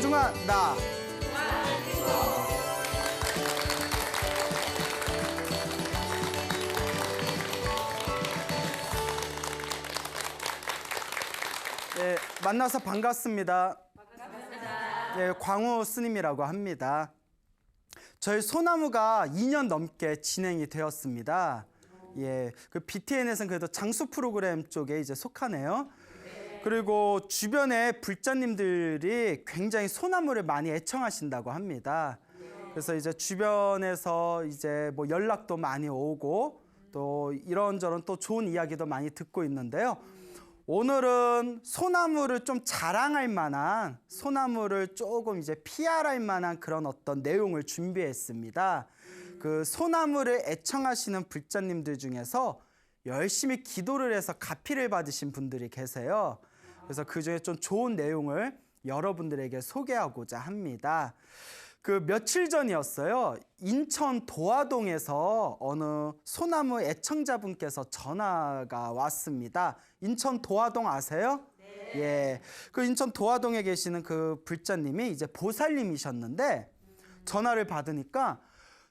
소중한 나. 네, 만나서 반갑습니다. 네, 광우 스님이라고 합니다. 저희 소나무가 2년 넘게 진행이 되었습니다. 예, 그 BTN에서는 그래도 장수 프로그램 쪽에 이제 속하네요. 그리고 주변에 불자님들이 굉장히 소나무를 많이 애청하신다고 합니다. 그래서 이제 주변에서 이제 뭐 연락도 많이 오고 또 이런저런 또 좋은 이야기도 많이 듣고 있는데요. 오늘은 소나무를 좀 자랑할 만한, 소나무를 조금 이제 PR할 만한 그런 어떤 내용을 준비했습니다. 그 소나무를 애청하시는 불자님들 중에서 열심히 기도를 해서 가피를 받으신 분들이 계세요. 그래서 그 중에 좀 좋은 내용을 여러분들에게 소개하고자 합니다. 그 며칠 전이었어요. 인천 도화동에서 어느 소나무 애청자분께서 전화가 왔습니다. 인천 도화동 아세요? 네. 예. 그 인천 도화동에 계시는 그 불자님이 이제 보살님이셨는데 전화를 받으니까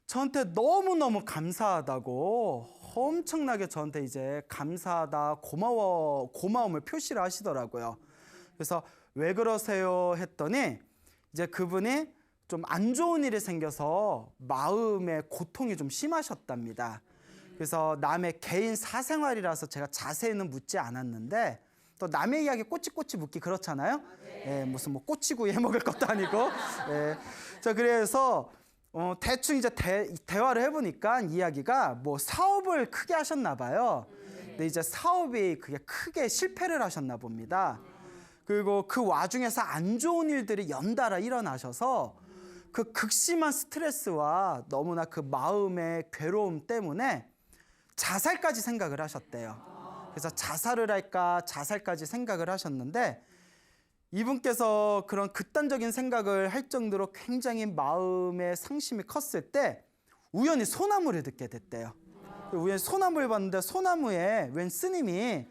저한테 너무너무 감사하다고 엄청나게 저한테 이제 감사하다, 고마움을 표시를 하시더라고요. 그래서 왜 그러세요 했더니 이제 그분이 좀 안 좋은 일이 생겨서 마음의 고통이 좀 심하셨답니다. 그래서 남의 개인 사생활이라서 제가 자세히는 묻지 않았는데 또 남의 이야기 꼬치꼬치 묻기 그렇잖아요. 예, 무슨 뭐 꼬치구이 해먹을 것도 아니고. 예. 자, 그래서 대충 이제 대화를 해보니까 이야기가 뭐 사업을 크게 하셨나 봐요. 근데 이제 사업이 그게 크게 실패를 하셨나 봅니다. 그리고 그 와중에서 안 좋은 일들이 연달아 일어나셔서 그 극심한 스트레스와 너무나 그 마음의 괴로움 때문에 자살까지 생각을 하셨대요. 그래서 자살을 할까 자살까지 생각을 하셨는데 이분께서 그런 극단적인 생각을 할 정도로 굉장히 마음의 상심이 컸을 때 우연히 소나무를 듣게 됐대요. 우연히 소나무를 봤는데 소나무에 웬 스님이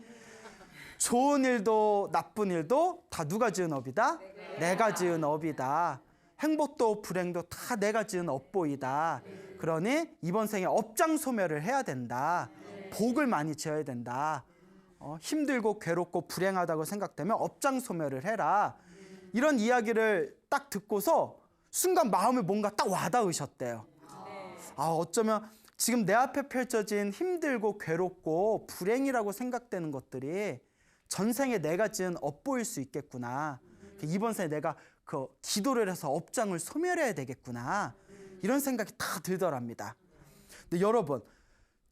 좋은 일도 나쁜 일도 다 누가 지은 업이다? 내가 지은 업이다. 행복도 불행도 다 내가 지은 업보이다. 그러니 이번 생에 업장 소멸을 해야 된다. 복을 많이 지어야 된다. 힘들고 괴롭고 불행하다고 생각되면 업장 소멸을 해라. 이런 이야기를 딱 듣고서 순간 마음에 뭔가 딱 와닿으셨대요. 어쩌면 지금 내 앞에 펼쳐진 힘들고 괴롭고 불행이라고 생각되는 것들이 전생에 내가 지은 업보일 수 있겠구나. 이번 생에 내가 그 기도를 해서 업장을 소멸해야 되겠구나. 이런 생각이 다 들더랍니다. 근데 여러분,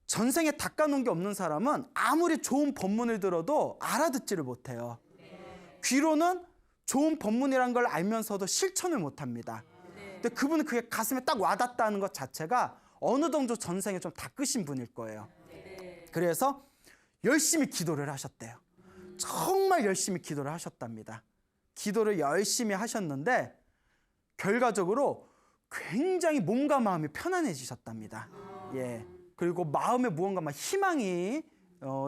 전생에 닦아놓은 게 없는 사람은 아무리 좋은 법문을 들어도 알아듣지를 못해요. 귀로는 좋은 법문이란 걸 알면서도 실천을 못합니다. 근데 그분은 그게 가슴에 딱 와닿다는 것 자체가 어느 정도 전생에 좀 닦으신 분일 거예요. 그래서 열심히 기도를 하셨대요. 정말 열심히 기도를 하셨답니다. 기도를 열심히 하셨는데 결과적으로 굉장히 몸과 마음이 편안해지셨답니다. 예. 그리고 마음에 무언가 막 희망이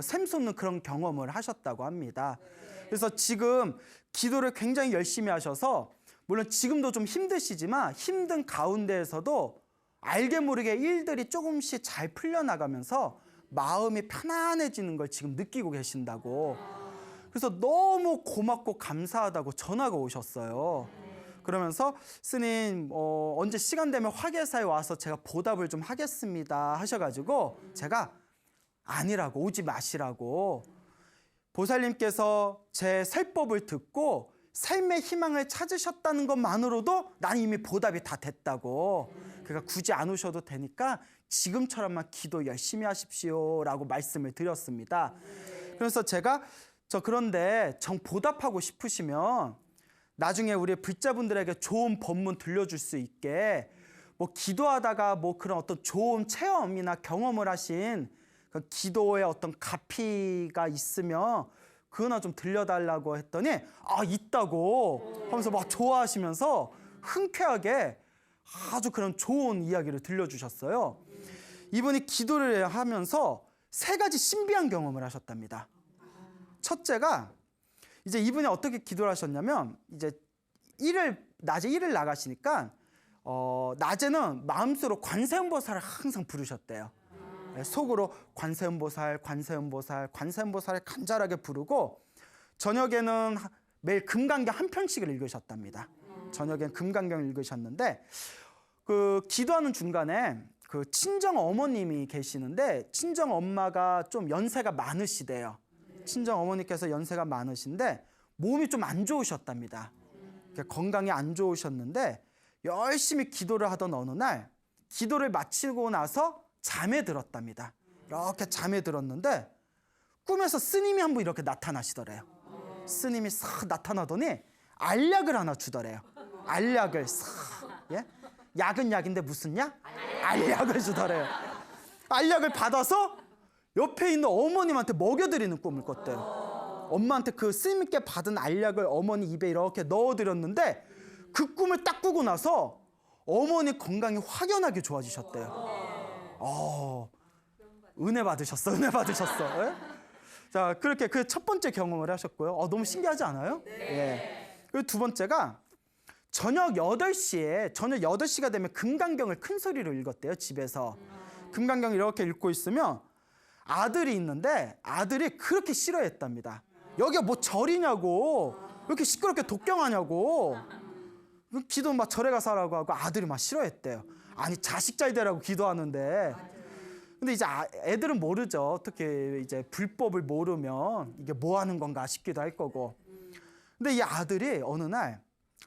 샘솟는 그런 경험을 하셨다고 합니다. 그래서 지금 기도를 굉장히 열심히 하셔서 물론 지금도 좀 힘드시지만 힘든 가운데에서도 알게 모르게 일들이 조금씩 잘 풀려나가면서 마음이 편안해지는 걸 지금 느끼고 계신다고. 그래서 너무 고맙고 감사하다고 전화가 오셨어요. 그러면서 스님 언제 시간 되면 화계사에 와서 제가 보답을 좀 하겠습니다 하셔가지고 제가 아니라고, 오지 마시라고. 보살님께서 제 설법을 듣고 삶의 희망을 찾으셨다는 것만으로도 난 이미 보답이 다 됐다고. 그러니까 굳이 안 오셔도 되니까 지금처럼만 기도 열심히 하십시오 라고 말씀을 드렸습니다. 그래서 제가 그런데 정 보답하고 싶으시면 나중에 우리 불자분들에게 좋은 법문 들려줄 수 있게 뭐 기도하다가 뭐 그런 어떤 좋은 체험이나 경험을 하신 그 기도의 어떤 가피가 있으면 그거나 좀 들려달라고 했더니 있다고 하면서 막 좋아하시면서 흔쾌하게 아주 그런 좋은 이야기를 들려주셨어요. 이분이 기도를 하면서 3가지 신비한 경험을 하셨답니다. 첫째가 이제 이분이 어떻게 기도를 하셨냐면 이제 일을 낮에 일을 나가시니까 낮에는 마음속으로 관세음보살을 항상 부르셨대요. 속으로 관세음보살, 관세음보살, 관세음보살을 간절하게 부르고 저녁에는 매일 금강경 한 편씩을 읽으셨답니다. 저녁엔 금강경을 읽으셨는데 그 기도하는 중간에 그 친정 어머님이 계시는데 친정 엄마가 좀 연세가 많으시대요. 친정 어머니께서 연세가 많으신데 몸이 좀 안 좋으셨답니다. 건강이 안 좋으셨는데 열심히 기도를 하던 어느 날 기도를 마치고 나서 잠에 들었답니다. 이렇게 잠에 들었는데 꿈에서 스님이 한 분 이렇게 나타나시더래요. 스님이 싹 나타나더니 알약을 하나 주더래요. 알약을 싹. 예? 약은 약인데 무슨 약? 알약을 주더래요. 알약을 받아서 옆에 있는 어머님한테 먹여드리는 꿈을 꿨대요. 엄마한테 그 스님께 받은 알약을 어머니 입에 이렇게 넣어드렸는데 그 꿈을 딱 꾸고 나서 어머니 건강이 확연하게 좋아지셨대요. 은혜 받으셨어. 예? 자, 그렇게 그 첫 번째 경험을 하셨고요. 너무 신기하지 않아요? 예. 그리고 두 번째가 저녁 8시가 되면 금강경을 큰 소리로 읽었대요, 집에서. 금강경을 이렇게 읽고 있으면 아들이 있는데 아들이 그렇게 싫어했답니다. 여기가 뭐 절이냐고, 왜 이렇게 시끄럽게 독경하냐고, 기도 막 절에 가서 하라고 하고 아들이 막 싫어했대요. 아니, 자식 잘 되라고 기도하는데. 근데 이제 애들은 모르죠. 특히 이제 불법을 모르면 이게 뭐 하는 건가 싶기도 할 거고. 근데 이 아들이 어느 날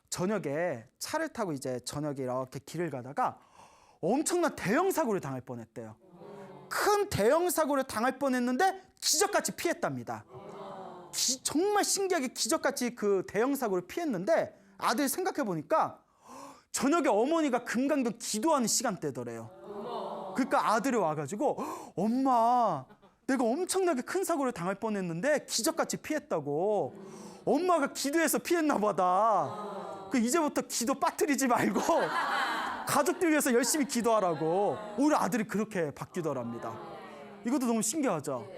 저녁에 차를 타고 이제 저녁에 이렇게 길을 가다가 엄청난 대형 사고를 당할 뻔했대요. 큰 대형 사고를 당할 뻔했는데 기적같이 피했답니다. 정말 신기하게 기적같이 그 대형 사고를 피했는데 아들이 생각해 보니까 저녁에 어머니가 금강경 기도하는 시간대더래요. 그러니까 아들이 와가지고 엄마, 내가 엄청나게 큰 사고를 당할 뻔했는데 기적같이 피했다고. 엄마가 기도해서 피했나 보다. 이제부터 기도 빠뜨리지 말고 가족들 위해서 열심히 기도하라고 우리 아들이 그렇게 바뀌더랍니다. 이것도 너무 신기하죠.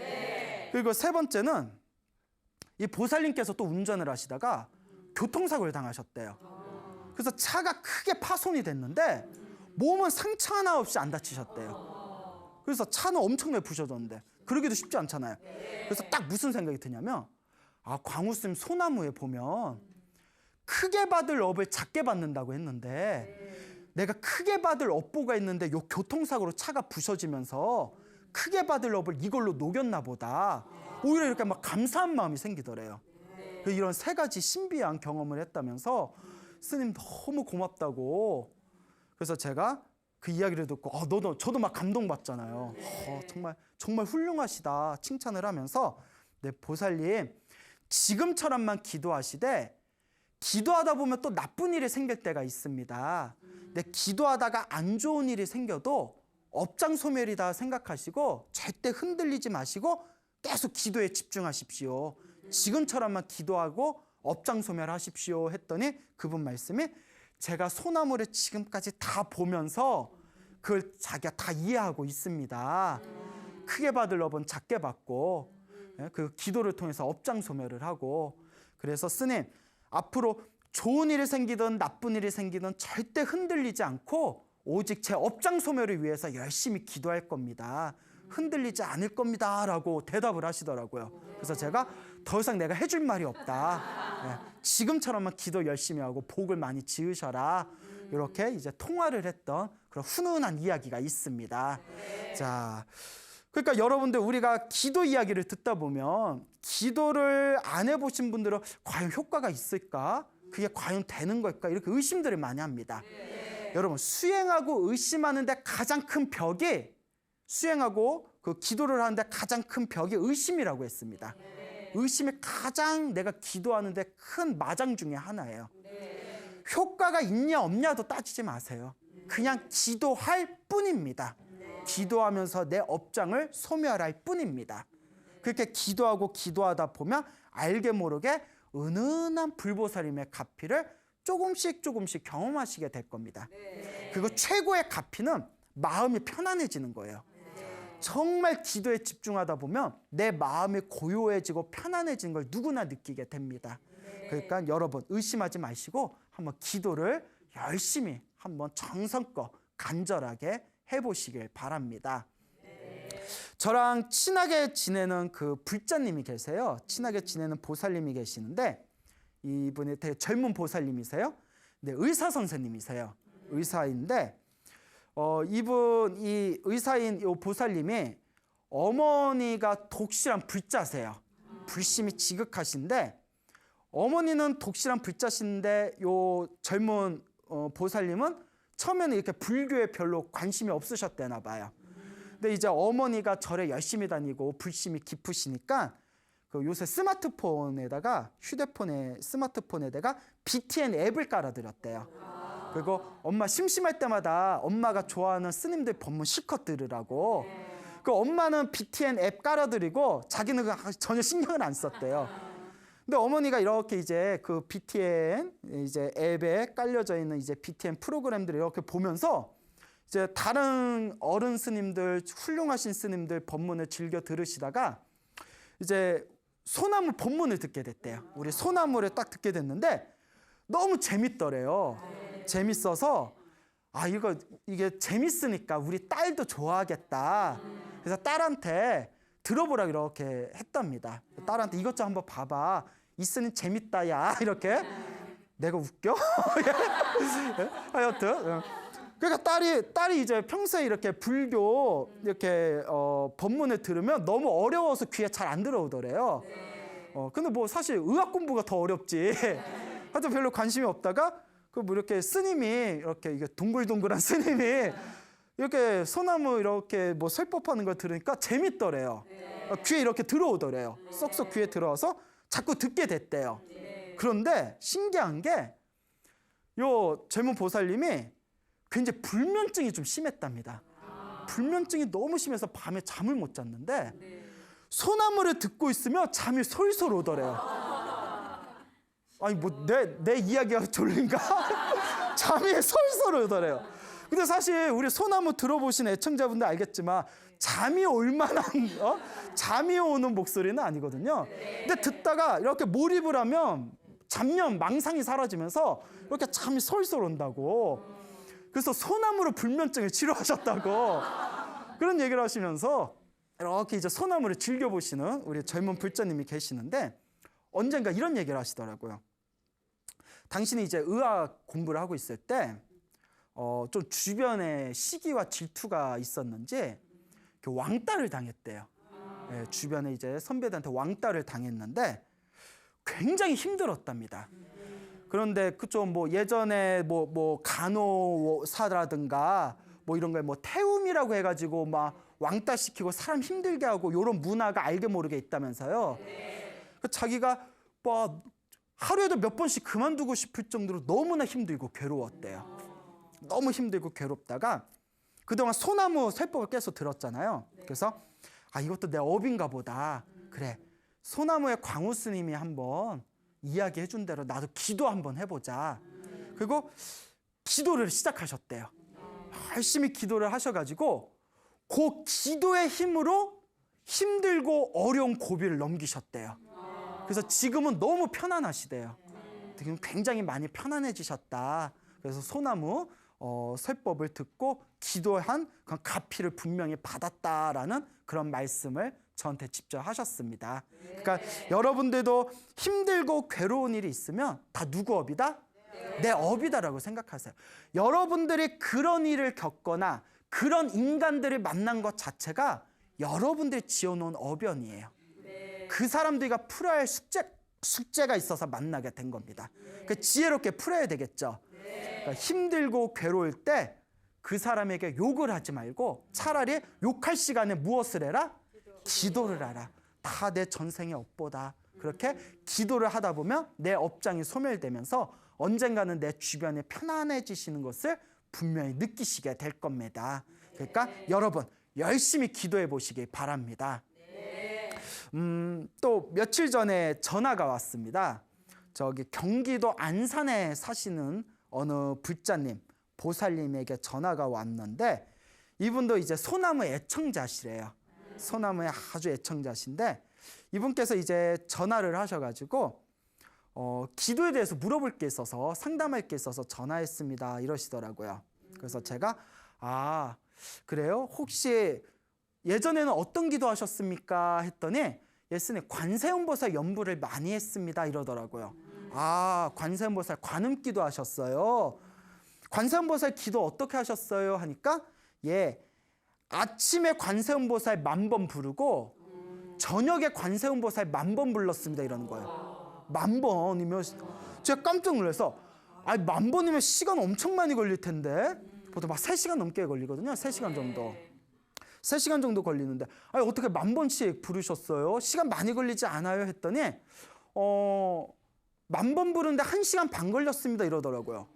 그리고 세 번째는 이 보살님께서 또 운전을 하시다가 교통사고를 당하셨대요. 그래서 차가 크게 파손이 됐는데 몸은 상처 하나 없이 안 다치셨대요. 그래서 차는 엄청나게 부셔졌는데 그러기도 쉽지 않잖아요. 그래서 딱 무슨 생각이 드냐면 광우스님 소나무에 보면 크게 받을 업을 작게 받는다고 했는데 내가 크게 받을 업보가 있는데 요 교통사고로 차가 부서지면서 크게 받을 업을 이걸로 녹였나 보다. 오히려 이렇게 막 감사한 마음이 생기더래요. 이런 세 가지 신비한 경험을 했다면서 스님 너무 고맙다고. 그래서 제가 그 이야기를 듣고 저도 막 감동받잖아요. 정말 훌륭하시다 칭찬을 하면서 보살님 지금처럼만 기도하시되 기도하다 보면 또 나쁜 일이 생길 때가 있습니다. 근데 기도하다가 안 좋은 일이 생겨도 업장소멸이다 생각하시고 절대 흔들리지 마시고 계속 기도에 집중하십시오. 지금처럼만 기도하고 업장소멸하십시오 했더니 그분 말씀이 제가 소나무를 지금까지 다 보면서 그걸 자기가 다 이해하고 있습니다. 크게 받을 업은 작게 받고 그 기도를 통해서 업장소멸을 하고. 그래서 스님 앞으로 좋은 일이 생기든 나쁜 일이 생기든 절대 흔들리지 않고 오직 제 업장소멸을 위해서 열심히 기도할 겁니다. 흔들리지 않을 겁니다 라고 대답을 하시더라고요. 그래서 제가 더 이상 내가 해줄 말이 없다. 지금처럼만 기도 열심히 하고 복을 많이 지으셔라. 이렇게 이제 통화를 했던 그런 훈훈한 이야기가 있습니다. 자, 그러니까 여러분들 우리가 기도 이야기를 듣다 보면 기도를 안 해보신 분들은 과연 효과가 있을까? 그게 과연 되는 걸까? 이렇게 의심들을 많이 합니다. 여러분 수행하고 의심하는데 가장 큰 벽이 수행하고 그 기도를 하는데 가장 큰 벽이 의심이라고 했습니다. 의심이 가장 내가 기도하는데 큰 마장 중에 하나예요. 효과가 있냐 없냐도 따지지 마세요. 그냥 기도할 뿐입니다. 기도하면서 내 업장을 소멸할 뿐입니다. 그렇게 기도하고 기도하다 보면 알게 모르게 은은한 불보살님의 가피를 조금씩 경험하시게 될 겁니다. 그리고 최고의 가피는 마음이 편안해지는 거예요. 정말 기도에 집중하다 보면 내 마음이 고요해지고 편안해지는 걸 누구나 느끼게 됩니다. 그러니까 여러분 의심하지 마시고 한번 기도를 열심히 한번 정성껏 간절하게 해보시길 바랍니다. 저랑 친하게 지내는 그 불자님이 계세요. 친하게 지내는 보살님이 계시는데 이분이 되게 젊은 보살님이세요. 네, 의사 선생님이세요. 의사인데 이분 이 의사인 이 보살님이 어머니가 독실한 불자세요. 불심이 지극하신데 어머니는 독실한 불자신데 요 젊은 보살님은 처음에는 이렇게 불교에 별로 관심이 없으셨대나 봐요. 근데 이제 어머니가 절에 열심히 다니고 불심이 깊으시니까 그 요새 스마트폰에다가 휴대폰에 스마트폰에다가 BTN 앱을 깔아드렸대요. 그리고 엄마 심심할 때마다 엄마가 좋아하는 스님들 법문 실컷 들으라고. 그 엄마는 BTN 앱 깔아드리고 자기는 전혀 신경을 안 썼대요. 근데 어머니가 이렇게 이제 그 BTN 이제 앱에 깔려져 있는 이제 BTN 프로그램들을 이렇게 보면서 이제 다른 어른 스님들 훌륭하신 스님들 법문을 즐겨 들으시다가 이제 소나무 법문을 듣게 됐대요. 우리 소나무를 딱 듣게 됐는데 너무 재밌더래요. 재밌어서 이게 재밌으니까 우리 딸도 좋아하겠다. 그래서 딸한테 들어보라 이렇게 했답니다. 딸한테 이것 좀 한번 봐봐. 이 스님 재밌다 야 이렇게. 내가 웃겨? 하여튼 그러니까 딸이 이제 평소에 이렇게 불교 이렇게 법문을 들으면 너무 어려워서 귀에 잘 안 들어오더래요. 근데 뭐 사실 의학 공부가 더 어렵지. 하여튼 별로 관심이 없다가 그 뭐 이렇게 스님이 이렇게 이게 동글동글한 스님이 이렇게 소나무 이렇게 뭐 설법하는 걸 들으니까 재밌더래요. 귀에 이렇게 들어오더래요. 쏙쏙 귀에 들어와서 자꾸 듣게 됐대요. 그런데 신기한 게 요 젊은 보살님이 굉장히 불면증이 좀 심했답니다. 불면증이 너무 심해서 밤에 잠을 못 잤는데 소나무를 듣고 있으면 잠이 솔솔 오더래요. 아니 뭐 내 이야기가 졸린가? 잠이 솔솔 오더래요. 근데 사실 우리 소나무 들어보신 애청자분들 알겠지만 잠이 올 만한 잠이 오는 목소리는 아니거든요. 근데 듣다가 이렇게 몰입을 하면 잡념 망상이 사라지면서 이렇게 잠이 솔솔 온다고. 그래서 소나무로 불면증을 치료하셨다고 그런 얘기를 하시면서 이렇게 이제 소나무를 즐겨보시는 우리 젊은 불자님이 계시는데 언젠가 이런 얘기를 하시더라고요. 당신이 이제 의학 공부를 하고 있을 때 좀 주변에 시기와 질투가 있었는지 왕따를 당했대요. 예, 주변에 이제 선배들한테 왕따를 당했는데 굉장히 힘들었답니다. 그런데 그쪽 뭐 예전에 뭐 간호사라든가 뭐 이런 걸 뭐 태움이라고 해가지고 막 왕따 시키고 사람 힘들게 하고 이런 문화가 알게 모르게 있다면서요. 자기가 뭐 하루에도 몇 번씩 그만두고 싶을 정도로 너무나 힘들고 괴로웠대요. 너무 힘들고 괴롭다가 그동안 소나무 설법을 계속 들었잖아요. 그래서 이것도 내 업인가 보다. 그래, 소나무의 광우 스님이 한번 이야기해 준 대로 나도 기도 한번 해보자. 그리고 기도를 시작하셨대요. 열심히 기도를 하셔가지고 그 기도의 힘으로 힘들고 어려운 고비를 넘기셨대요. 그래서 지금은 너무 편안하시대요. 지금 굉장히 많이 편안해지셨다. 그래서 소나무 설법을 듣고 기도한 그 가피를 분명히 받았다라는 그런 말씀을 저한테 직접 하셨습니다. 그러니까 여러분들도 힘들고 괴로운 일이 있으면 다 누구 업이다? 내 업이다라고 생각하세요. 여러분들이 그런 일을 겪거나 그런 인간들을 만난 것 자체가 여러분들이 지어놓은 업연이에요. 그 사람들과 풀어야 할 숙제가 있어서 만나게 된 겁니다. 그러니까 지혜롭게 풀어야 되겠죠. 그러니까 힘들고 괴로울 때 그 사람에게 욕을 하지 말고 차라리 욕할 시간에 무엇을 해라? 기도를 하라. 다 내 전생의 업보다. 그렇게 기도를 하다 보면 내 업장이 소멸되면서 언젠가는 내 주변에 편안해지시는 것을 분명히 느끼시게 될 겁니다. 그러니까 여러분 열심히 기도해 보시기 바랍니다. 또 며칠 전에 전화가 왔습니다. 저기 경기도 안산에 사시는 어느 불자님, 보살님에게 전화가 왔는데 이분도 이제 소나무 애청자시래요. 소나무의 아주 애청자신데 이분께서 이제 전화를 하셔가지고 기도에 대해서 물어볼 게 있어서 상담할 게 있어서 전화했습니다. 이러시더라고요. 그래서 제가 그래요? 혹시 예전에는 어떤 기도 하셨습니까? 했더니 예수님 관세음보살 연부를 많이 했습니다. 이러더라고요. 관세음보살 관음기도 하셨어요. 관세음보살 기도 어떻게 하셨어요? 하니까 아침에 관세음보살 10,000번 부르고 저녁에 관세음보살 10,000번 불렀습니다. 이러는 거예요. 10,000번이면 제가 깜짝 놀라서 10,000번이면 시간 엄청 많이 걸릴 텐데 보통 막 3시간 넘게 걸리거든요. 3시간 정도. 3시간 정도 걸리는데 어떻게 10,000번씩 부르셨어요? 시간 많이 걸리지 않아요? 했더니 10,000번 부르는데 1시간 반 걸렸습니다. 이러더라고요.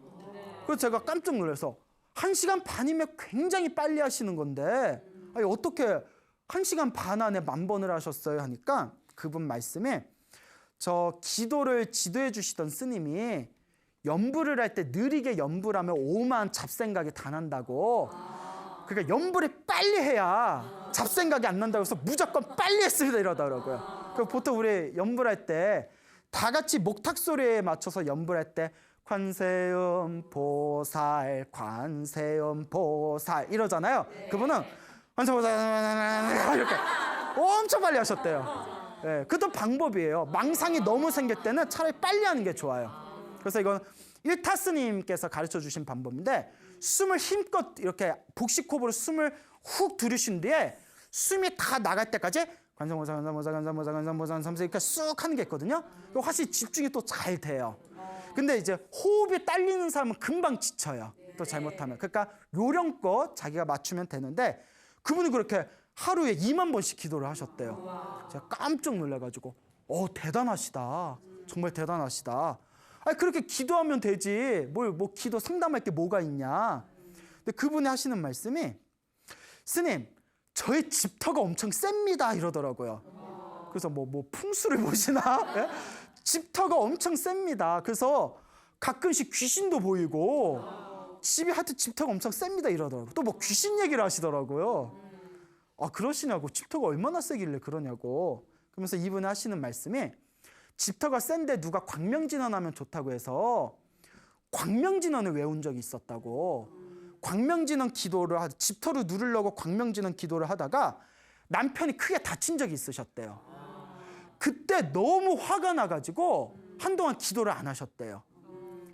그래서 제가 깜짝 놀라서 1시간 반이면 굉장히 빨리 하시는 건데 어떻게 1시간 반 안에 10,000번을 하셨어요? 하니까 그분 말씀에 저 기도를 지도해 주시던 스님이 연부를 할 때 느리게 연부를 하면 오만 잡생각이 다 난다고. 그러니까 연부를 빨리 해야 잡생각이 안 난다고 해서 무조건 빨리 했습니다. 이러더라고요. 보통 우리 연부를 할 때 다 같이 목탁 소리에 맞춰서 연부를 할 때 관세음 보살 관세음 보살 이러잖아요. 그분은 관세음 보살 이렇게 엄청 빨리 하셨대요. 그것도 방법이에요. 망상이 너무 생길 때는 차라리 빨리 하는 게 좋아요. 그래서 이건 일타 스님께서 가르쳐 주신 방법인데 숨을 힘껏 이렇게 복식호흡으로 숨을 훅 들이신 뒤에 숨이 다 나갈 때까지 관세음보살 이렇게 쑥 하는 게 있거든요. 확실히 집중이 또 잘 돼요. 근데 이제 호흡이 딸리는 사람은 금방 지쳐요. 또 잘못하면. 그러니까 요령껏 자기가 맞추면 되는데 그분이 그렇게 하루에 20,000번씩 기도를 하셨대요. 제가 깜짝 놀라가지고 대단하시다. 정말 대단하시다. 그렇게 기도하면 되지. 뭐 기도 상담할 게 뭐가 있냐. 근데 그분이 하시는 말씀이 스님 저의 집터가 엄청 셉니다. 이러더라고요. 그래서 뭐 풍수를 보시나? 집터가 엄청 셉니다. 그래서 가끔씩 귀신도 보이고 집이 하여튼 집터가 엄청 셉니다. 이러더라고요. 또 뭐 귀신 얘기를 하시더라고요. 그러시냐고. 집터가 얼마나 세길래 그러냐고. 그러면서 이분이 하시는 말씀이 집터가 센데 누가 광명진언하면 좋다고 해서 광명진언을 외운 적이 있었다고. 광명진언 기도를 집터를 누르려고 광명진언 기도를 하다가 남편이 크게 다친 적이 있으셨대요. 그때 너무 화가 나가지고 한동안 기도를 안 하셨대요.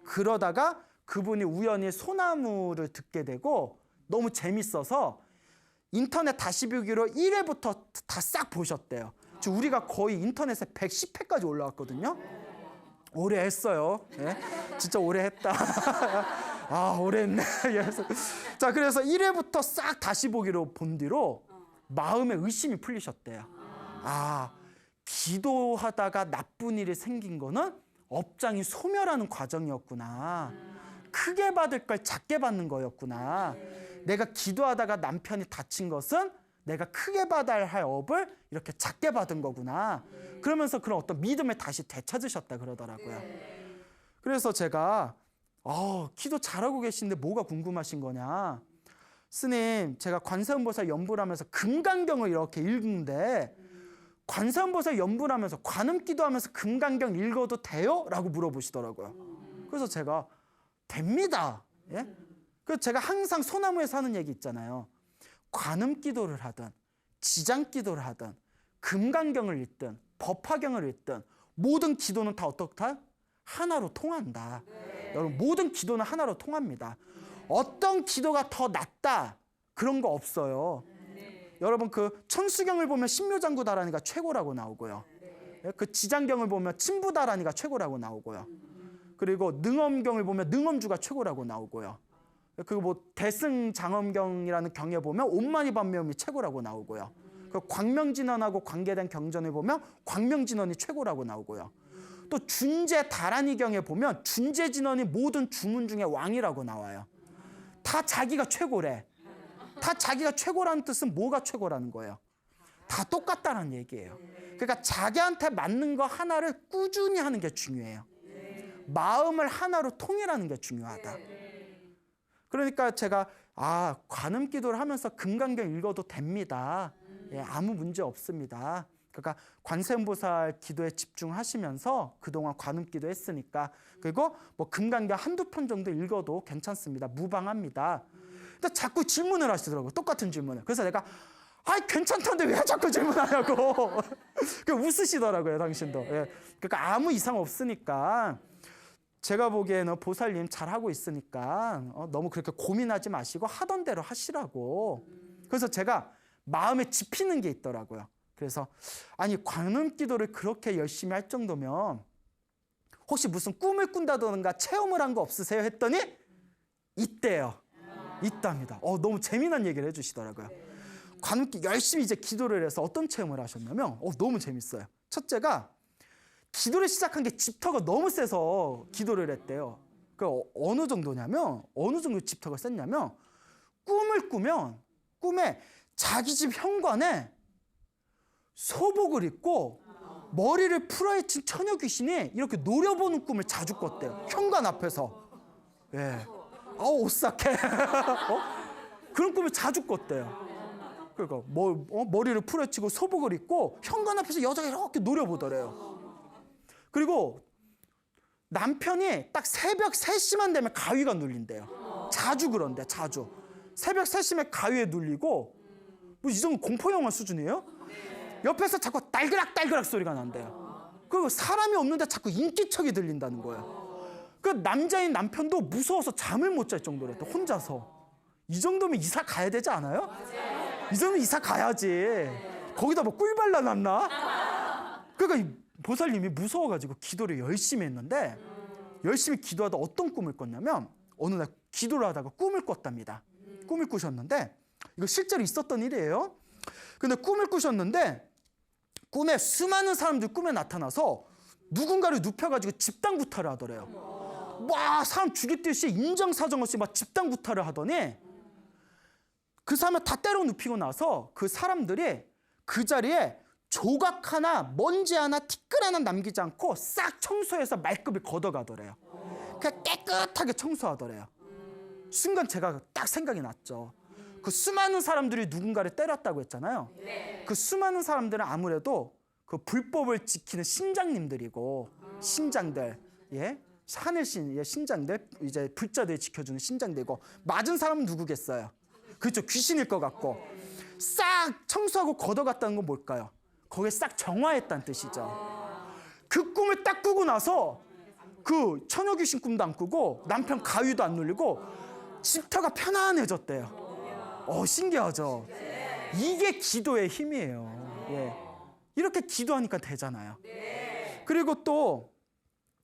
그러다가 그분이 우연히 소나무를 듣게 되고 너무 재밌어서 인터넷 다시 보기로 1회부터 다 싹 보셨대요. 지금 우리가 거의 인터넷에 110회까지 올라왔거든요. 오래 했어요. 진짜 오래 했다. 오래 했네. 자, 그래서 1회부터 싹 다시 보기로 본 뒤로 마음에 의심이 풀리셨대요. 기도하다가 나쁜 일이 생긴 거는 업장이 소멸하는 과정이었구나. 크게 받을 걸 작게 받는 거였구나. 내가 기도하다가 남편이 다친 것은 내가 크게 받아야 할 업을 이렇게 작게 받은 거구나. 그러면서 그런 어떤 믿음을 다시 되찾으셨다 그러더라고요. 그래서 제가 기도 잘하고 계신데 뭐가 궁금하신 거냐. 스님 제가 관세음보살 연부를 하면서 금강경을 이렇게 읽는데 관세음보살 연부를 하면서 관음기도 하면서 금강경 읽어도 돼요? 라고 물어보시더라고요. 그래서 제가 됩니다. 그래서 제가 항상 소나무에서 하는 얘기 있잖아요. 관음기도를 하든 지장기도를 하든 금강경을 읽든 법화경을 읽든 모든 기도는 다 어떻다? 하나로 통한다. 여러분 모든 기도는 하나로 통합니다. 어떤 기도가 더 낫다 그런 거 없어요. 여러분 그 천수경을 보면 신묘장구다라니가 최고라고 나오고요. 그 지장경을 보면 친부다라니가 최고라고 나오고요. 그리고 능엄경을 보면 능엄주가 최고라고 나오고요. 그리고 뭐 대승장엄경이라는 경에 보면 온만이반매음이 최고라고 나오고요. 그 광명진언하고 관계된 경전을 보면 광명진언이 최고라고 나오고요. 또 준제다란이경에 보면 준제진언이 모든 주문 중에 왕이라고 나와요. 다 자기가 최고래. 다 자기가 최고라는 뜻은 뭐가 최고라는 거예요? 다 똑같다는 얘기예요. 그러니까 자기한테 맞는 거 하나를 꾸준히 하는 게 중요해요. 마음을 하나로 통일하는 게 중요하다. 그러니까 제가 관음기도를 하면서 금강경 읽어도 됩니다. 아무 문제 없습니다. 그러니까 관세음보살 기도에 집중하시면서 그동안 관음기도 했으니까, 그리고 뭐 금강경 한두 편 정도 읽어도 괜찮습니다. 무방합니다. 근데 자꾸 질문을 하시더라고요. 똑같은 질문을. 그래서 내가 괜찮던데 왜 자꾸 질문하냐고. 웃으시더라고요, 당신도. 예. 그러니까 아무 이상 없으니까 제가 보기에는 보살님 잘하고 있으니까 너무 그렇게 고민하지 마시고 하던 대로 하시라고. 그래서 제가 마음에 집히는 게 있더라고요. 그래서 아니 관음기도를 그렇게 열심히 할 정도면 혹시 무슨 꿈을 꾼다던가 체험을 한 거 없으세요? 했더니 있대요. 있답니다. 너무 재미난 얘기를 해주시더라고요. 관음기 열심히 이제 기도를 해서 어떤 체험을 하셨냐면 너무 재밌어요. 첫째가 기도를 시작한 게 집터가 너무 세서 기도를 했대요. 어느 정도냐면 어느 정도 집터가 셌냐면 꿈을 꾸면 꿈에 자기 집 현관에 소복을 입고 머리를 풀어헤친 처녀 귀신이 이렇게 노려보는 꿈을 자주 꿨대요. 현관 앞에서. 예. 오싹해. 그런 꿈을 자주 꿨대요. 그러니까 머리를 풀어헤치고 소복을 입고 현관 앞에서 여자가 이렇게 노려보더래요. 그리고 남편이 딱 새벽 3시만 되면 가위가 눌린대요. 자주 그런데 자주. 새벽 3시면 가위에 눌리고 뭐 이 정도 공포영화 수준이에요? 옆에서 자꾸 딸그락딸그락 소리가 난대요. 그리고 사람이 없는데 자꾸 인기척이 들린다는 거예요. 그 남자인 남편도 무서워서 잠을 못 잘 정도로 했대, 혼자서. 이 정도면 이사 가야 되지 않아요? 이 정도면 이사 가야지. 거기다 뭐 꿀 발라놨나? 그러니까 이 보살님이 무서워가지고 기도를 열심히 했는데, 열심히 기도하다 어떤 꿈을 꿨냐면 어느 날 기도를 하다가 꿈을 꿨답니다. 꿈을 꾸셨는데 이거 실제로 있었던 일이에요. 근데 꿈을 꾸셨는데 꿈에 수많은 사람들이 꿈에 나타나서 누군가를 눕혀가지고 집단 구타를 하더래요. 막 사람 죽이듯이 인정사정 없이 막 집단 구타를 하더니 그 사람을 다 때려 눕히고 나서 그 사람들이 그 자리에 조각 하나, 먼지 하나, 티끌 하나 남기지 않고 싹 청소해서 말끔히 걷어가더래요. 그냥 깨끗하게 청소하더래요. 순간 제가 딱 생각이 났죠. 그 수많은 사람들이 누군가를 때렸다고 했잖아요. 그 수많은 사람들은 아무래도 그 불법을 지키는 신장님들이고, 신장들, 예, 하늘신, 예, 신장들, 이제 불자들이 지켜주는 신장들이고, 맞은 사람은 누구겠어요? 그렇죠, 귀신일 것 같고. 싹 청소하고 걷어갔다는 건 뭘까요? 거기에 싹 정화했다는 뜻이죠. 그 꿈을 딱 꾸고 나서 그 처녀 귀신 꿈도 안 꾸고 남편 가위도 안 눌리고 집터가 편안해졌대요. 신기하죠? 이게 기도의 힘이에요. 예. 이렇게 기도하니까 되잖아요. 그리고 또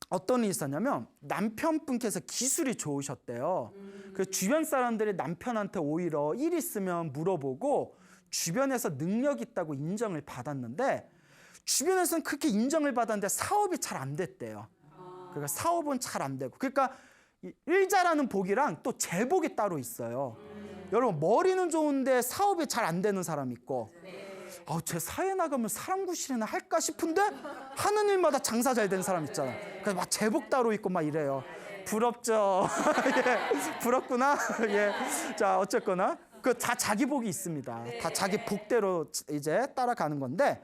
어떤 일이 있었냐면 남편분께서 기술이 좋으셨대요. 그 주변 사람들이 남편한테 오히려 일 있으면 물어보고 주변에서 능력 있다고 인정을 받았는데, 주변에서는 그렇게 인정을 받았는데 사업이 잘 안 됐대요. 그러니까 사업은 잘 안 되고. 그러니까 일 잘하는 복이랑 또 재복이 따로 있어요. 여러분, 머리는 좋은데 사업이 잘 안 되는 사람 있고, 제 사회 나가면 사람 구실이나 할까 싶은데 하는 일마다 장사 잘 된 사람 있잖아. 그래서 막 재복 따로 있고 막 이래요. 부럽죠? 예, 부럽구나? 예. 자, 어쨌거나 그 다 자기 복이 있습니다. 다 자기 복대로 이제 따라가는 건데,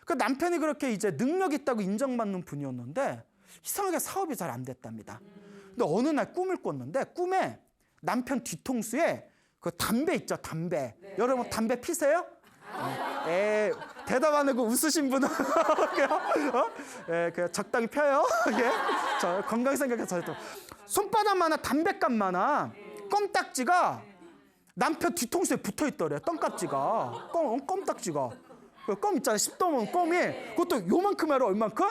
그 남편이 그렇게 이제 능력 있다고 인정받는 분이었는데 이상하게 사업이 잘 안 됐답니다. 근데 어느 날 꿈을 꿨는데 꿈에 남편 뒤통수에 그 담배 있죠, 담배. 여러분 담배 피세요? 대답 안 하고 웃으신 분은 그냥 적당히 펴요. 예, 저 건강 생각해서 손바닥만한 담배값만한 껌딱지가 남편 뒤통수에 붙어 있더래요. 껌딱지가. 껌딱지가. 그 껌 있잖아요. 10도면 껌이. 그것도 요만큼 해라. 얼만큼?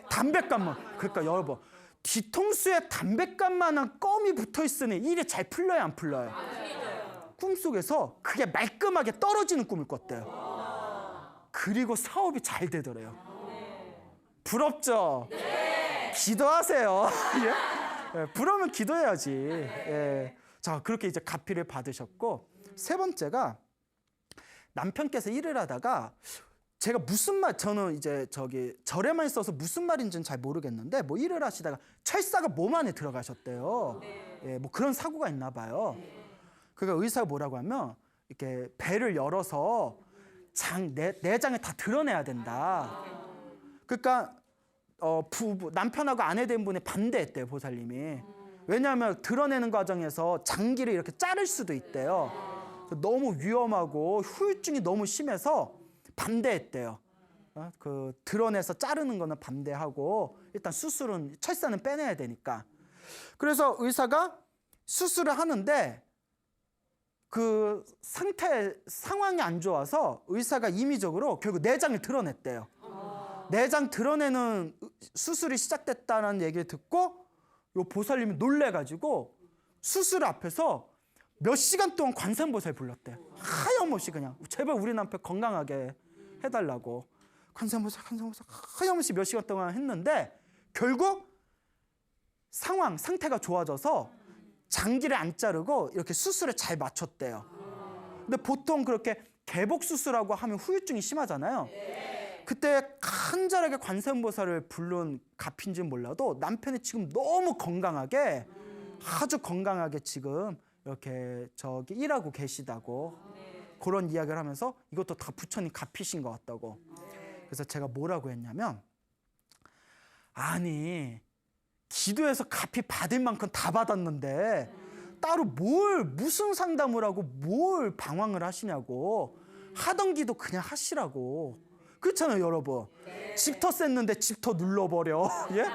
담배값만. 그러니까 여러분, 뒤통수에 담배값만한 껌이 붙어 있으니 일이 잘 풀려요, 안 풀려요? 꿈속에서 그게 말끔하게 떨어지는 꿈을 꿨대요. 그리고 사업이 잘 되더래요. 부럽죠? 기도하세요. 예? 부러우면 기도해야지. 예. 자, 그렇게 이제 가피를 받으셨고, 세 번째가 남편께서 일을 하다가 제가 무슨 말, 저는 이제 절에만 있어서 무슨 말인지는 잘 모르겠는데 뭐 일을 하시다가 철사가 몸 안에 들어가셨대요. 예, 뭐 그런 사고가 있나 봐요. 그러니까 의사가 뭐라고 하면 이렇게 배를 열어서 내장을 다 드러내야 된다. 그러니까 남편하고 아내 된 분이 반대했대요, 보살님이. 왜냐하면 드러내는 과정에서 장기를 이렇게 자를 수도 있대요. 너무 위험하고 후유증이 너무 심해서 반대했대요. 그 드러내서 자르는 거는 반대하고 일단 철사는 빼내야 되니까. 그래서 의사가 수술을 하는데 그 상황이 안 좋아서 의사가 임의적으로 결국 내장을 드러냈대요. 내장 드러내는 수술이 시작됐다는 얘기를 듣고 요 보살님이 놀래가지고 수술 앞에서 몇 시간 동안 관세음보살 불렀대요. 하염없이 그냥 제발 우리 남편 건강하게 해달라고 관세음보살 하염없이 몇 시간 동안 했는데 결국 상태가 좋아져서 장기를 안 자르고 이렇게 수술에 잘 맞췄대요. 근데 보통 그렇게 개복 수술하고 하면 후유증이 심하잖아요. 그때 간절하게 관세음보살을 부른 값인지는 몰라도 남편이 지금 너무 건강하게 아주 건강하게 지금 이렇게 일하고 계시다고 그런 이야기를 하면서 이것도 다 부처님 값이신 것 같다고. 그래서 제가 뭐라고 했냐면 아니 기도해서 값이 받을 만큼 다 받았는데 따로 무슨 상담을 하고 뭘 방황을 하시냐고. 하던 기도 그냥 하시라고. 그렇잖아요, 여러분. 집터 셌는데 집터 눌러버려. 예?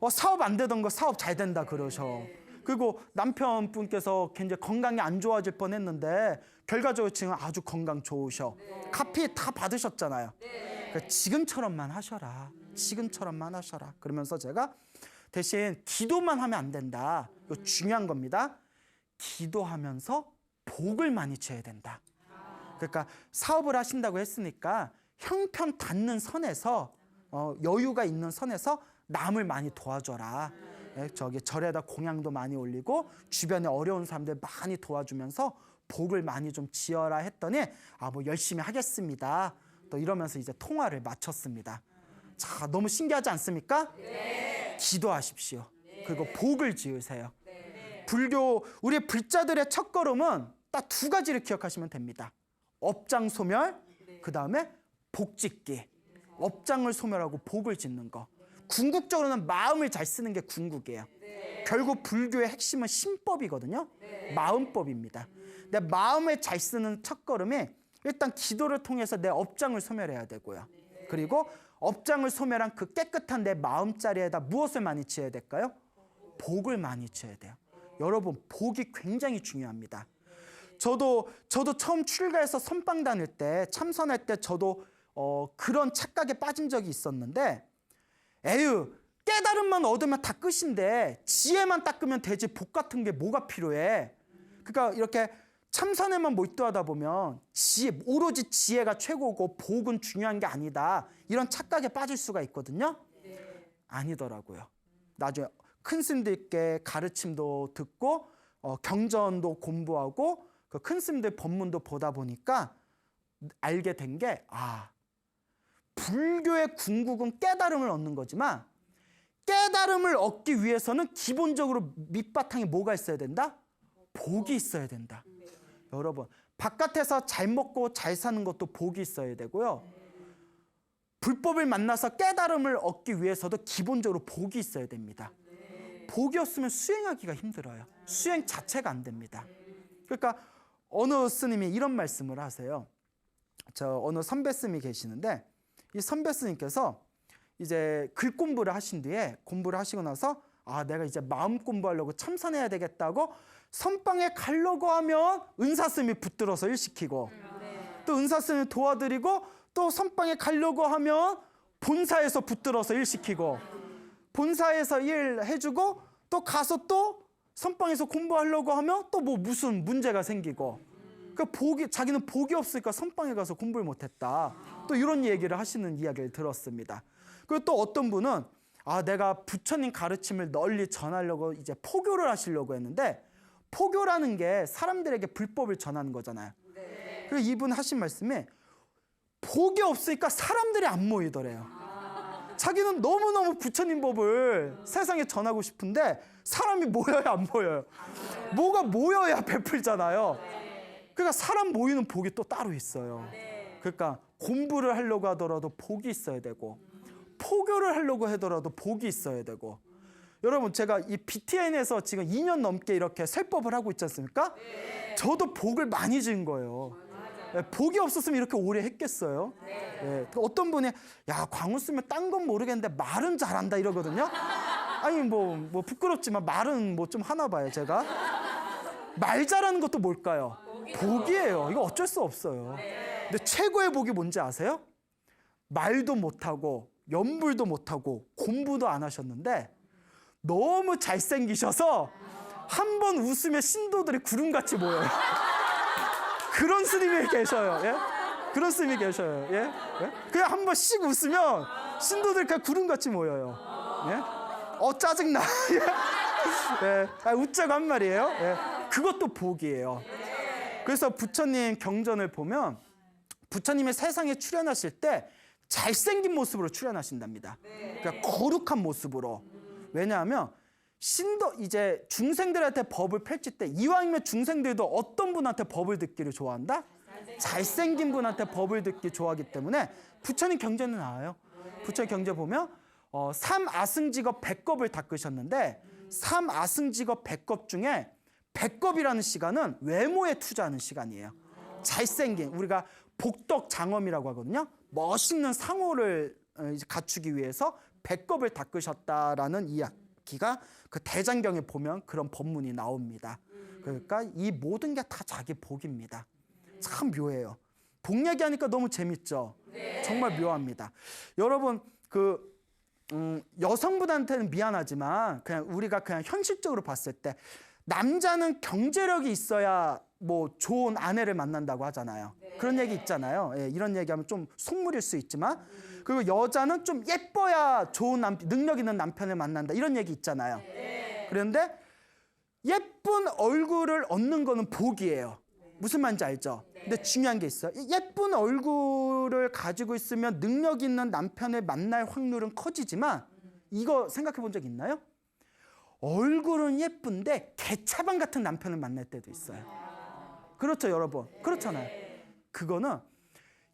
사업 안 되던 거 사업 잘 된다 그러셔. 그리고 남편분께서 굉장히 건강이 안 좋아질 뻔했는데 결과적으로 지금 아주 건강 좋으셔. 값이 다 받으셨잖아요. 그러니까 지금처럼만 하셔라. 지금처럼만 하셔라. 그러면서 제가 대신 기도만 하면 안 된다. 이거 중요한 겁니다. 기도하면서 복을 많이 줘야 된다. 그러니까 사업을 하신다고 했으니까 형편 닿는 선에서 여유가 있는 선에서 남을 많이 도와줘라. 절에다 공양도 많이 올리고 주변에 어려운 사람들 많이 도와주면서 복을 많이 좀 지어라 했더니 뭐 열심히 하겠습니다. 또 이러면서 이제 통화를 마쳤습니다. 자, 너무 신기하지 않습니까? 네. 기도하십시오. 네. 그리고 복을 지으세요. 네. 우리 불자들의 첫걸음은 딱 두 가지를 기억하시면 됩니다. 업장 소멸, 그 다음에 복 짓기. 업장을 소멸하고 복을 짓는 거. 궁극적으로는 마음을 잘 쓰는 게 궁극이에요. 결국 불교의 핵심은 신법이거든요. 마음법입니다. 내 마음을 잘 쓰는 첫걸음이 일단 기도를 통해서 내 업장을 소멸해야 되고요. 그리고 업장을 소멸한 그 깨끗한 내 마음자리에다 무엇을 많이 지어야 될까요? 복을 많이 지어야 돼요. 여러분, 복이 굉장히 중요합니다. 저도 처음 출가해서 선방 다닐 때, 참선할 때 저도 그런 착각에 빠진 적이 있었는데 에휴, 깨달음만 얻으면 다 끝인데 지혜만 닦으면 되지 복 같은 게 뭐가 필요해. 그러니까 이렇게 참선에만 몰두하다 보면 오로지 지혜가 최고고 복은 중요한 게 아니다. 이런 착각에 빠질 수가 있거든요. 아니더라고요. 나중에 큰 스님들께 가르침도 듣고 경전도 공부하고 그 큰 스님들 법문도 보다 보니까 알게 된 게 불교의 궁극은 깨달음을 얻는 거지만 깨달음을 얻기 위해서는 기본적으로 밑바탕에 뭐가 있어야 된다? 복이 있어야 된다. 여러분, 바깥에서 잘 먹고 잘 사는 것도 복이 있어야 되고요. 불법을 만나서 깨달음을 얻기 위해서도 기본적으로 복이 있어야 됩니다. 복이 없으면 수행하기가 힘들어요. 수행 자체가 안 됩니다. 그러니까 어느 스님이 이런 말씀을 하세요. 어느 선배 스님이 계시는데 이 선배 스님께서 이제 글 공부를 하신 뒤에 공부를 하시고 나서 내가 이제 마음 공부하려고 참선해야 되겠다고 선방에 가려고 하면 은사스님이 붙들어서 일시키고 또 은사스님이 도와드리고 또 선방에 가려고 하면 본사에서 붙들어서 일시키고 본사에서 일 해주고 또 가서 또 선방에서 공부하려고 하면 또 무슨 문제가 생기고 자기는 복이 없으니까 선방에 가서 공부를 못했다. 또 이런 얘기를 하시는 이야기를 들었습니다. 그리고 또 어떤 분은 내가 부처님 가르침을 널리 전하려고 이제 포교를 하시려고 했는데 포교라는 게 사람들에게 불법을 전하는 거잖아요. 그리고 이분 하신 말씀이 복이 없으니까 사람들이 안 모이더래요. 자기는 너무너무 부처님 법을 세상에 전하고 싶은데 사람이 모여야 안 모여요. 뭐가 모여야 베풀잖아요. 그러니까 사람 모이는 복이 또 따로 있어요. 그러니까 공부를 하려고 하더라도 복이 있어야 되고, 포교를 하려고 하더라도 복이 있어야 되고. 여러분, 제가 이 BTN에서 지금 2년 넘게 이렇게 설법을 하고 있지 않습니까? 저도 복을 많이 지은 거예요. 복이 없었으면 이렇게 오래 했겠어요? 어떤 분이 야, 광우 쓰면 딴 건 모르겠는데 말은 잘한다 이러거든요. 아니 뭐 부끄럽지만 말은 뭐 좀 하나 봐요. 제가 말 잘하는 것도 뭘까요? 복이에요. 이거 어쩔 수 없어요. 근데 최고의 복이 뭔지 아세요? 말도 못하고 연불도 못하고 공부도 안 하셨는데 너무 잘생기셔서 한 번 웃으면 신도들이 구름같이 모여요. 그런 스님이 계셔요. 예? 그런 스님이 계셔요. 예? 예? 그냥 한 번씩 웃으면 신도들 그냥 구름같이 모여요. 예? 짜증나. 예? 웃자고 한 말이에요. 예? 그것도 복이에요. 그래서 부처님 경전을 보면 부처님이 세상에 출현하실 때 잘생긴 모습으로 출현하신답니다. 그러니까 거룩한 모습으로. 왜냐하면 신도 이제 중생들한테 법을 펼칠 때 이왕이면 중생들도 어떤 분한테 법을 듣기를 좋아한다? 잘생긴 분한테 법을 듣기 좋아하기 때문에 부처님 경전에 나와요. 부처님 경전 보면 삼아승직업 100겁을 닦으셨는데 삼아승직업 100겁 중에 100겁이라는 시간은 외모에 투자하는 시간이에요. 잘생긴, 우리가 복덕장엄이라고 하거든요. 멋있는 상호를 갖추기 위해서 100겁을 닦으셨다라는 이야기가 그 대장경에 보면 그런 법문이 나옵니다. 그러니까 이 모든 게 다 자기 복입니다. 참 묘해요. 복 얘기하니까 너무 재밌죠? 정말 묘합니다. 여러분, 여성분한테는 미안하지만 그냥 우리가 그냥 현실적으로 봤을 때 남자는 경제력이 있어야 뭐 좋은 아내를 만난다고 하잖아요. 그런 얘기 있잖아요. 예, 이런 얘기하면 좀 속물일 수 있지만, 그리고 여자는 좀 예뻐야 좋은 능력 있는 남편을 만난다 이런 얘기 있잖아요. 그런데 예쁜 얼굴을 얻는 거는 복이에요. 무슨 말인지 알죠? 근데 중요한 게 있어요. 예쁜 얼굴을 가지고 있으면 능력 있는 남편을 만날 확률은 커지지만, 이거 생각해 본 적 있나요? 얼굴은 예쁜데 개차반 같은 남편을 만날 때도 있어요. 그렇죠, 여러분? 그렇잖아요. 그거는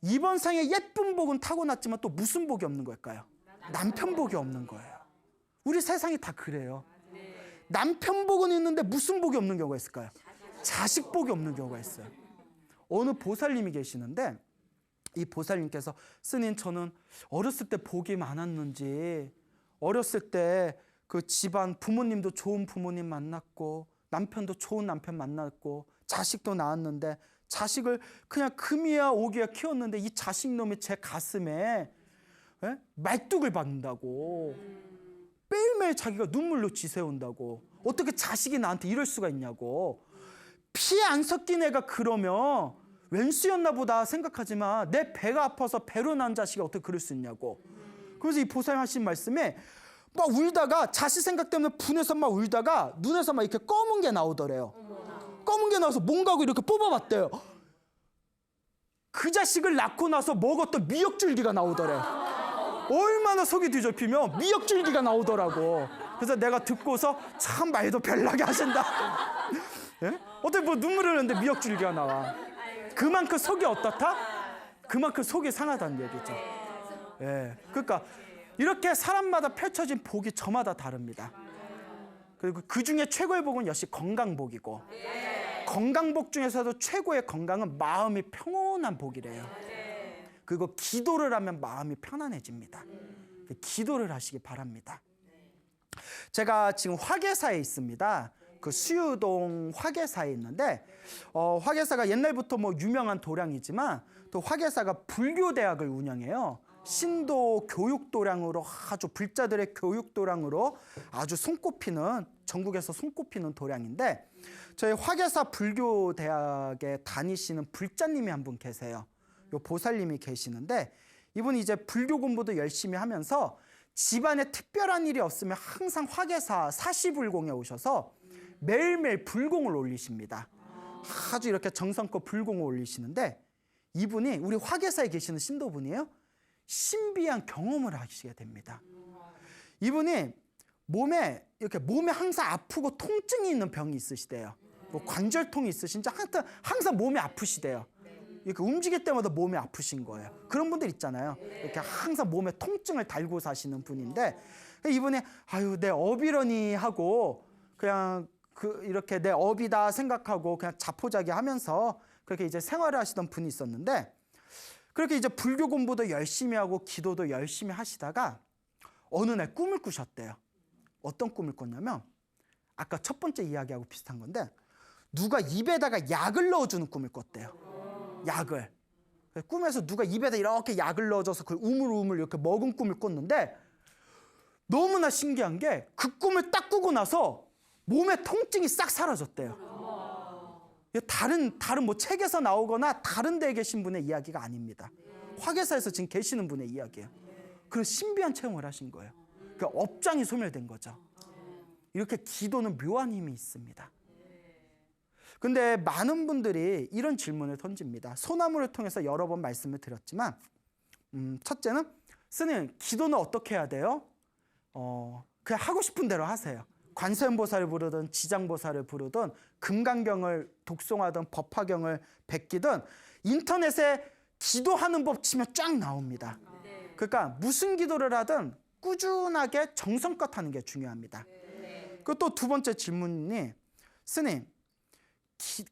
이번 생에 예쁜 복은 타고났지만 또 무슨 복이 없는 걸까요? 남편 복이 없는 거예요. 우리 세상이 다 그래요. 남편 복은 있는데 무슨 복이 없는 경우가 있을까요? 자식 복이 없는 경우가 있어요. 어느 보살님이 계시는데 이 보살님께서 스님, 저는 어렸을 때 복이 많았는지 어렸을 때 그 집안 부모님도 좋은 부모님 만났고 남편도 좋은 남편 만났고 자식도 낳았는데 자식을 그냥 금이야 오기야 키웠는데 이 자식놈이 제 가슴에 말뚝을 박는다고, 매일매일 자기가 눈물로 지새운다고, 어떻게 자식이 나한테 이럴 수가 있냐고, 피 안 섞인 애가 그러면 왼수였나 보다 생각하지만 내 배가 아파서 배로 난 자식이 어떻게 그럴 수 있냐고. 그래서 이 보살님 하신 말씀에 막 울다가 자식 생각 때문에 분해서 막 울다가 눈에서 막 이렇게 검은 게 나오더래요. 검은 게 나와서 뭔가 이렇게 뽑아봤대요. 그 자식을 낳고 나서 먹었던 미역줄기가 나오더래. 얼마나 속이 뒤집히면 미역줄기가 나오더라고. 그래서 내가 듣고서 참 말도 별나게 하신다. 예? 어떻게 뭐 눈물 흘리는데 미역줄기가 나와. 그만큼 속이 어떻다? 그만큼 속이 상하다는 얘기죠. 예. 그러니까 이렇게 사람마다 펼쳐진 복이 저마다 다릅니다. 그리고 그 중에 최고의 복은 역시 건강복이고, 건강복 중에서도 최고의 건강은 마음이 평온한 복이래요. 그리고 기도를 하면 마음이 편안해집니다. 기도를 하시기 바랍니다. 제가 지금 화계사에 있습니다. 그 수유동 화계사에 있는데 화계사가 옛날부터 뭐 유명한 도량이지만 또 화계사가 불교대학을 운영해요. 신도 교육도량으로 아주 불자들의 교육도량으로 아주 손꼽히는, 전국에서 손꼽히는 도량인데, 저희 화계사 불교대학에 다니시는 불자님이 한 분 계세요. 요 보살님이 계시는데 이분이 이제 불교 공부도 열심히 하면서 집안에 특별한 일이 없으면 항상 화계사 사시불공에 오셔서 매일매일 불공을 올리십니다. 아주 이렇게 정성껏 불공을 올리시는데 이분이 우리 화계사에 계시는 신도분이에요. 신비한 경험을 하시게 됩니다. 이분이 몸에 항상 아프고 통증이 있는 병이 있으시대요. 뭐 관절통이 있으신지 항상 몸이 아프시대요. 이렇게 움직일 때마다 몸이 아프신 거예요. 그런 분들 있잖아요. 이렇게 항상 몸에 통증을 달고 사시는 분인데 이분이 아유 내 업이러니 하고 그냥 이렇게 내 업이다 생각하고 그냥 자포자기 하면서 그렇게 이제 생활을 하시던 분이 있었는데 그렇게 이제 불교 공부도 열심히 하고 기도도 열심히 하시다가 어느 날 꿈을 꾸셨대요. 어떤 꿈을 꿨냐면 아까 첫 번째 이야기하고 비슷한 건데 누가 입에다가 약을 넣어주는 꿈을 꿨대요. 약을. 꿈에서 누가 입에다 이렇게 약을 넣어줘서 그걸 우물우물 이렇게 먹은 꿈을 꿨는데 너무나 신기한 게 그 꿈을 딱 꾸고 나서 몸의 통증이 싹 사라졌대요. 다른 뭐 책에서 나오거나 다른 데에 계신 분의 이야기가 아닙니다. 화계사에서 지금 계시는 분의 이야기예요. 그런 신비한 체험을 하신 거예요. 그러니까 업장이 소멸된 거죠. 이렇게 기도는 묘한 힘이 있습니다. 근데 많은 분들이 이런 질문을 던집니다. 소나무를 통해서 여러 번 말씀을 드렸지만 첫째는 스님 기도는 어떻게 해야 돼요? 그냥 하고 싶은 대로 하세요. 관세음보살을 부르든 지장보살을 부르든 금강경을 독송하든 법화경을 베끼든 인터넷에 기도하는 법 치면 쫙 나옵니다. 그러니까 무슨 기도를 하든 꾸준하게 정성껏 하는 게 중요합니다. 그리고 또 두 번째 질문이 스님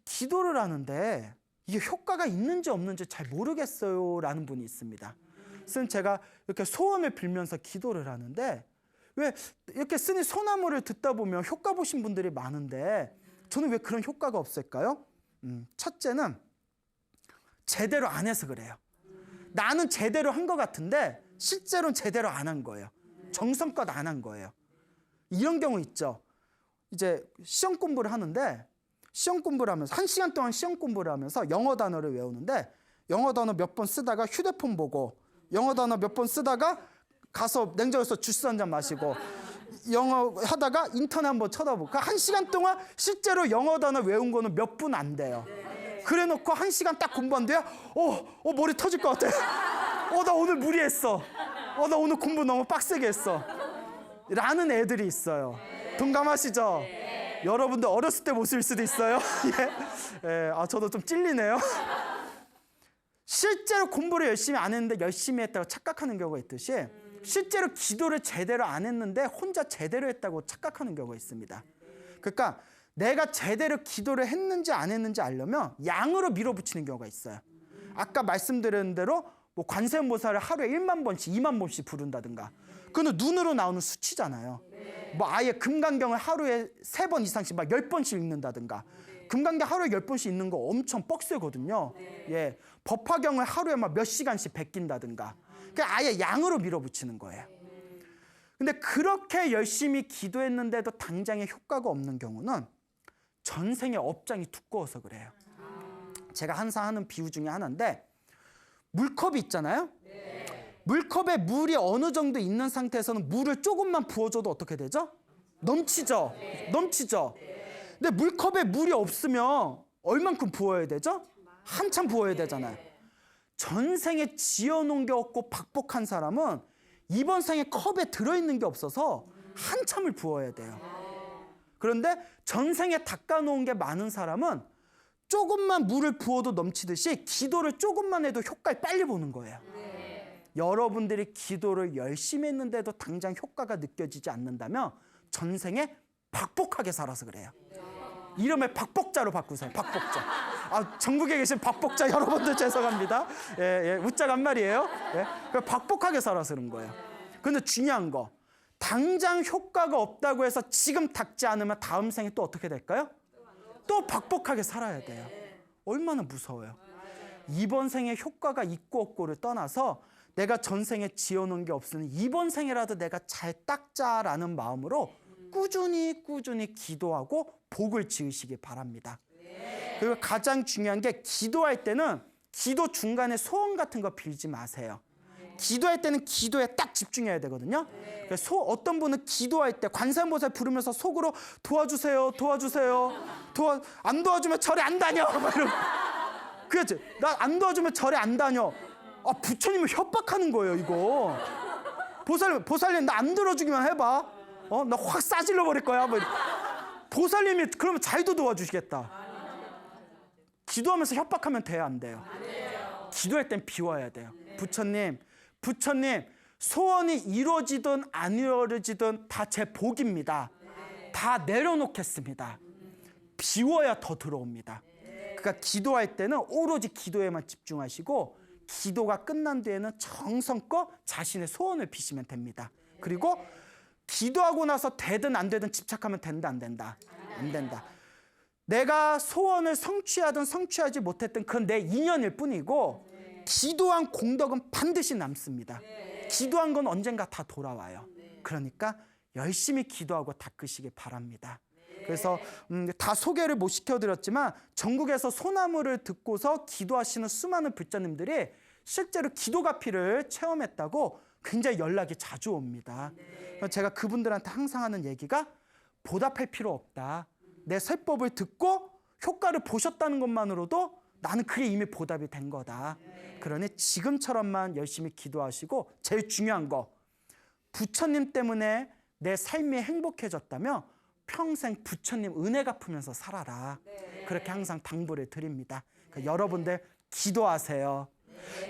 기도를 하는데 이게 효과가 있는지 없는지 잘 모르겠어요 라는 분이 있습니다. 스님 제가 이렇게 소원을 빌면서 기도를 하는데 왜 이렇게 스님 소나무를 듣다 보면 효과 보신 분들이 많은데 저는 왜 그런 효과가 없을까요? 첫째는 제대로 안 해서 그래요. 나는 제대로 한 것 같은데 실제로는 제대로 안 한 거예요. 정성껏 안 한 거예요. 이런 경우 있죠. 이제 시험 공부를 하는데 시험 공부를 하면서 1시간 동안 시험 공부를 하면서 영어 단어를 외우는데 영어 단어 몇 번 쓰다가 휴대폰 보고 영어 단어 몇 번 쓰다가 가서 냉장고에서 주스 한 잔 마시고 영어 하다가 인터넷 한번 쳐다보고 1시간 동안 실제로 영어 단어 외운 거는 몇 분 안 돼요. 그래 놓고 1시간 딱 공부한 뒤에 머리 터질 것 같아. 나 오늘 무리했어. 나 오늘 공부 너무 빡세게 했어. 라는 애들이 있어요. 동감하시죠? 여러분들 어렸을 때 모습일 수도 있어요. 저도 좀 찔리네요. 실제로 공부를 열심히 안 했는데 열심히 했다고 착각하는 경우가 있듯이 실제로 기도를 제대로 안 했는데 혼자 제대로 했다고 착각하는 경우가 있습니다. 그러니까 내가 제대로 기도를 했는지 안 했는지 알려면 양으로 밀어붙이는 경우가 있어요. 아까 말씀드린 대로 뭐 관세음보살을 하루에 1만 번씩 2만 번씩 부른다든가 그거는 눈으로 나오는 수치잖아요. 뭐 아예 금강경을 하루에 3번 이상씩 막 10번씩 읽는다든가 금강경 하루에 10번씩 읽는 거 엄청 뻑세거든요. 법화경을 하루에 막 몇 시간씩 베낀다든가 그러니까 아예 양으로 밀어붙이는 거예요. 근데 그렇게 열심히 기도했는데도 당장에 효과가 없는 경우는 전생의 업장이 두꺼워서 그래요. 제가 항상 하는 비유 중에 하나인데 물컵이 있잖아요. 물컵에 물이 어느 정도 있는 상태에서는 물을 조금만 부어줘도 어떻게 되죠? 넘치죠? 넘치죠? 근데 물컵에 물이 없으면 얼만큼 부어야 되죠? 한참 부어야 되잖아요. 전생에 지어놓은 게 없고 박복한 사람은 이번 생에 컵에 들어있는 게 없어서 한참을 부어야 돼요. 그런데 전생에 닦아놓은 게 많은 사람은 조금만 물을 부어도 넘치듯이 기도를 조금만 해도 효과를 빨리 보는 거예요. 여러분들이 기도를 열심히 했는데도 당장 효과가 느껴지지 않는다면 전생에 박복하게 살아서 그래요. 이름을 박복자로 바꾸세요. 박복자. 전국에 계신 박복자 여러분들 죄송합니다. 웃자가 한 말이에요. 박복하게 살아서 그런 거예요. 근데 중요한 거 당장 효과가 없다고 해서 지금 닦지 않으면 다음 생에 또 어떻게 될까요? 또 박복하게 살아야 돼요. 얼마나 무서워요. 이번 생에 효과가 있고 없고를 떠나서 내가 전생에 지어놓은 게 없으니 이번 생에라도 내가 잘 닦자라는 마음으로 꾸준히 기도하고 복을 지으시기 바랍니다. 그리고 가장 중요한 게 기도할 때는 기도 중간에 소원 같은 거 빌지 마세요. 기도할 때는 기도에 딱 집중해야 되거든요. 그래서 어떤 분은 기도할 때 관세음보살 부르면서 속으로 도와주세요. 안 도와주면 절에 안 다녀. 그렇지? 나 안 도와주면 절에 안 다녀. 부처님을 협박하는 거예요, 이거. 보살님 나 안 들어주기만 해봐. 나 확 싸질러 버릴 거야. 보살님이 그러면 잘도 도와주시겠다. 기도하면서 협박하면 돼요, 안 돼요? 기도할 땐 비워야 돼요. 부처님 소원이 이루어지든 안 이루어지든 다 제 복입니다. 다 내려놓겠습니다. 비워야 더 들어옵니다. 그러니까 기도할 때는 오로지 기도에만 집중하시고 기도가 끝난 뒤에는 정성껏 자신의 소원을 비시면 됩니다. 그리고 기도하고 나서 되든 안 되든 집착하면 된다 안 된다? 안 된다. 내가 소원을 성취하든 성취하지 못했든 그건 내 인연일 뿐이고 기도한 공덕은 반드시 남습니다. 기도한 건 언젠가 다 돌아와요. 그러니까 열심히 기도하고 닦으시길 바랍니다. 그래서 다 소개를 못 시켜드렸지만 전국에서 소나무를 듣고서 기도하시는 수많은 불자님들이 실제로 기도가피를 체험했다고 굉장히 연락이 자주 옵니다. 제가 그분들한테 항상 하는 얘기가 보답할 필요 없다. 내 설법을 듣고 효과를 보셨다는 것만으로도 나는 그게 이미 보답이 된 거다. 그러니 지금처럼만 열심히 기도하시고 제일 중요한 거 부처님 때문에 내 삶이 행복해졌다면 평생 부처님 은혜 갚으면서 살아라. 그렇게 항상 당부를 드립니다. 그러니까 여러분들 기도하세요.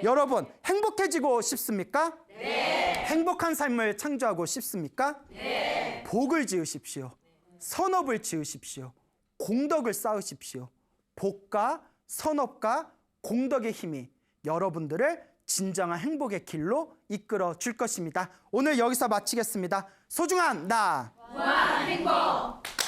여러분 행복해지고 싶습니까? 네. 행복한 삶을 창조하고 싶습니까? 네. 복을 지으십시오. 선업을 지으십시오. 공덕을 쌓으십시오. 복과 선업과 공덕의 힘이 여러분들을 진정한 행복의 길로 이끌어 줄 것입니다. 오늘 여기서 마치겠습니다. 소중한 나 무한 행복.